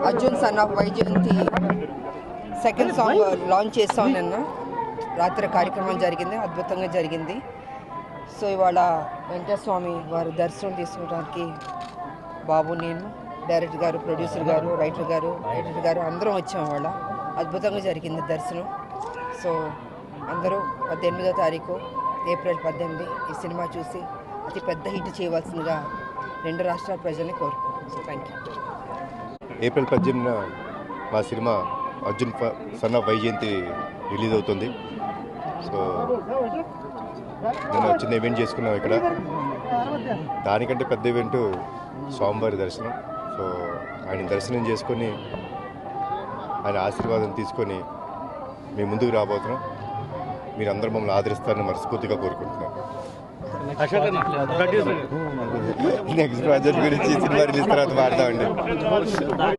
Arjun son of Vyjayanthi second song launch చేస్తాం నిన్న రాత్రి కార్యక్రమం జరిగింది, అద్భుతంగా జరిగింది. సో ఇవాళ వెంకటస్వామి వారు దర్శనం తీసుకోవడానికి బాబు, నేను, డైరెక్టర్ గారు, ప్రొడ్యూసర్ గారు, రైటర్ గారు, ఎడిటర్ గారు అందరం వచ్చాం. ఇవాళ అద్భుతంగా జరిగింది దర్శనం. సో అందరూ 18వ తారీఖు ఏప్రిల్ 18 ఈ సినిమా చూసి అతి పెద్ద హిట్ చేయవలసిందిగా రెండు రాష్ట్రాల ప్రజల్ని కోరుకుంటున్నాను. So thank you. ఏప్రిల్ 18 మా cinema Arjun son of Vyjayanthi release అవుతుంది. సో నేను చిన్న ఈవెంట్ చేసుకున్నాం ఇక్కడ. దానికంటే పెద్ద ఈవెంట్ స్వామివారి దర్శనం. సో ఆయన దర్శనం చేసుకొని ఆయన ఆశీర్వాదం తీసుకొని మేము ముందుకు రాబోతున్నాం. మీరందరూ మమ్మల్ని ఆదరిస్తారని మనస్ఫూర్తిగా కోరుకుంటున్నాం. నెక్స్ట్ ప్రాజెక్ట్ గురించి సినిమా రిలీజ్ తర్వాత మాట్లాడదామండి.